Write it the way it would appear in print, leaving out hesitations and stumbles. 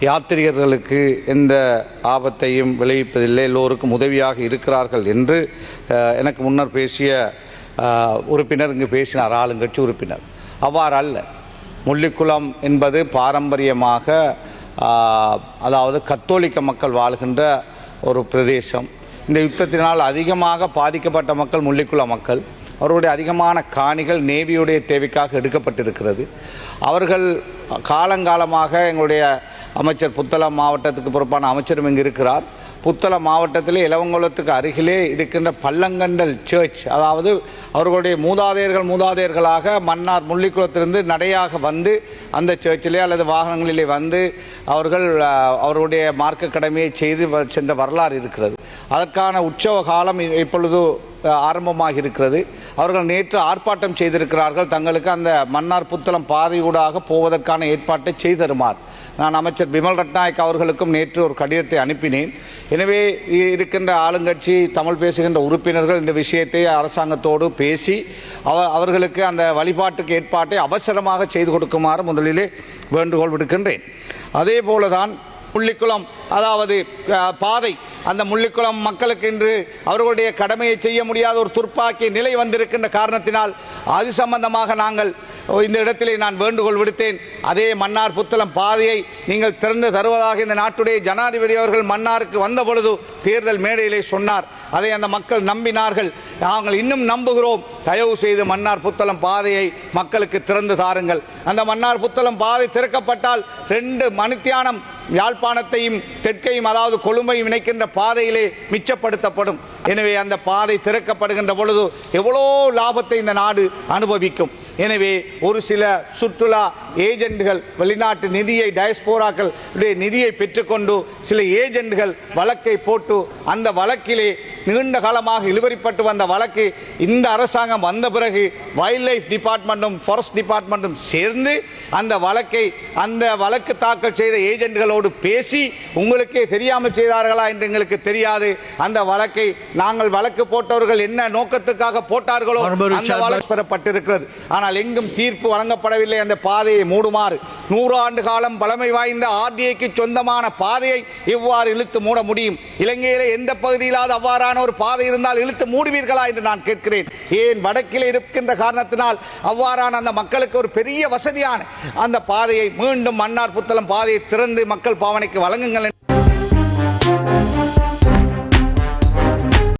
யாத்திரிகர்களுக்கு எந்த ஆபத்தையும் விளைவிப்பதில்லை, எல்லோருக்கும் உதவியாக இருக்கிறார்கள் என்று எனக்கு முன்னர் பேசிய உறுப்பினர் இங்கு பேசினார், ஆளுங்கட்சி உறுப்பினர். அவ்வாறு அல்ல. முள்ளிக்குளம் என்பது பாரம்பரியமாக அதாவது கத்தோலிக்க மக்கள் வாழ்கின்ற ஒரு பிரதேசம். இந்த யுத்தத்தினால் அதிகமாக பாதிக்கப்பட்ட மக்கள் முள்ளிக்குளம் மக்கள். அவர்களுடைய அதிகமான காணிகள் நேவியுடைய தேவைக்காக எடுக்கப்பட்டிருக்கிறது. அவர்கள் காலங்காலமாக எங்களுடைய அமைச்சர் புத்தளம் மாவட்டத்துக்கு பொறுப்பான அமைச்சரும் இங்கு இருக்கிறார். புத்தளம் மாவட்டத்திலே இலவங்குளத்துக்கு அருகிலே இருக்கின்ற பள்ளங்கண்டல் சர்ச், அதாவது அவர்களுடைய மூதாதையர்களாக மன்னார் முள்ளிக்குளத்திலிருந்து நடையாக வந்து அந்த சர்ச்சிலே அல்லது வாகனங்களிலே வந்து அவர்கள் அவருடைய மார்க்க கடமையை செய்து சென்ற வரலாறு இருக்கிறது. அதற்கான உற்சவ காலம் இப்பொழுது ஆரம்பமாக இருக்கிறது. அவர்கள் நேற்று ஆர்ப்பாட்டம் செய்திருக்கிறார்கள். தங்களுக்கு அந்த மன்னார் புத்தளம் பாதையூடாக போவதற்கான ஏற்பாட்டை செய்தருமாறு நான் அமைச்சர் பிமல் ரட்நாயக் அவர்களுக்கும் நேற்று ஒரு கடிதத்தை அனுப்பினேன். எனவே இருக்கின்ற ஆளுங்கட்சி தமிழ் பேசுகின்ற உறுப்பினர்கள் இந்த விஷயத்தை அரசாங்கத்தோடு பேசி அவர்களுக்கு அந்த வழிபாட்டுக்கு ஏற்பாட்டை அவசரமாக செய்து கொடுக்குமாறு முதலிலே வேண்டுகோள் விடுக்கின்றேன். அதே போலதான் முள்ளிக்குளம் அதாவது பாதை, அந்த முள்ளிக்குளம் மக்களுக்கு இன்று அவர்களுடைய கடமையை செய்ய முடியாத ஒரு துர்ப்பாக்கிய நிலை வந்திருக்கின்ற காரணத்தினால் அது சம்பந்தமாக நாங்கள் இந்த இடத்திலே நான் வேண்டுகோள் விடுத்தேன். அதே மன்னார் புத்தளம் பாதையை நீங்கள் திறந்து தருவதாக இந்த நாட்டுடைய ஜனாதிபதி அவர்கள் மன்னாருக்கு வந்த பொழுது தேர்தல் மேடையிலே சொன்னார். அதை அந்த மக்கள் நம்பினார்கள். நாங்கள் இன்னும் நம்புகிறோம். தயவு செய்து மன்னார் புத்தளம் பாதையை மக்களுக்கு திறந்து தாருங்கள். அந்த மன்னார் புத்தளம் பாதை திறக்கப்பட்டால் 2 மணித்தியானம் யாழ்ப்பாணத்தையும் தெற்கையும் அதாவது கொழும்பையும் இணைக்கின்ற பாதையிலே மிச்சப்படுத்தப்படும். எனவே அந்த பாதை திறக்கப்படுகின்ற பொழுது எவ்வளோ லாபத்தை இந்த நாடு அனுபவிக்கும். எனவே ஒரு சில சுற்றுலா ஏஜென்ட்கள் வெளிநாட்டு நிதியை டயஸ்போராக்கள் நிதியை பெற்றுக்கொண்டு சில ஏஜென்ட்கள் வழக்கை போட்டு அந்த வழக்கிலே நீண்ட காலமாக இழுவரிப்பட்டு வந்த வழக்கு இந்த அரசாங்கம் வந்த பிறகு வைல்ட் லைஃப் டிபார்ட்மெண்ட்டும் ஃபாரஸ்ட் டிபார்ட்மெண்ட்டும் சேர்ந்து அந்த வழக்கு தாக்கல் செய்த ஏஜென்ட்களோடு பேசி உங்களுக்கே தெரியாமல் செய்தார்களா என்று எங்களுக்கு தெரியாது. அந்த வழக்கை நாங்கள் வழக்கு போட்டவர்கள் என்ன நோக்கத்துக்காக போட்டார்களோ அந்த வழக்கு பெறப்பட்டிருக்கிறது. ஆனால் எங்கும் தீர்ப்பு வழங்கப்படவில்லை. அந்த பாதையை மூடுமாறு 100 ஆண்டு காலம் பழமை வாய்ந்த ஆர்டிஐக்கு சொந்தமான பாதையை எவ்வாறு இழுத்து மூட முடியும்? இலங்கையிலே எந்த பகுதியிலாவது அவ்வாறான ஒரு பாதை இருந்தால் இழுத்து மூடுவீர்களா என்று நான் கேட்கிறேன். ஏன் வடக்கில் இருக்கின்ற காரணத்தினால் அவ்வாறான அந்த மக்களுக்கு ஒரு பெரிய வசதியான அந்த பாதையை மீண்டும் மன்னார் புத்தளம் பாதையை திறந்து மக்கள் பாவனைக்கு வழங்குங்கள்.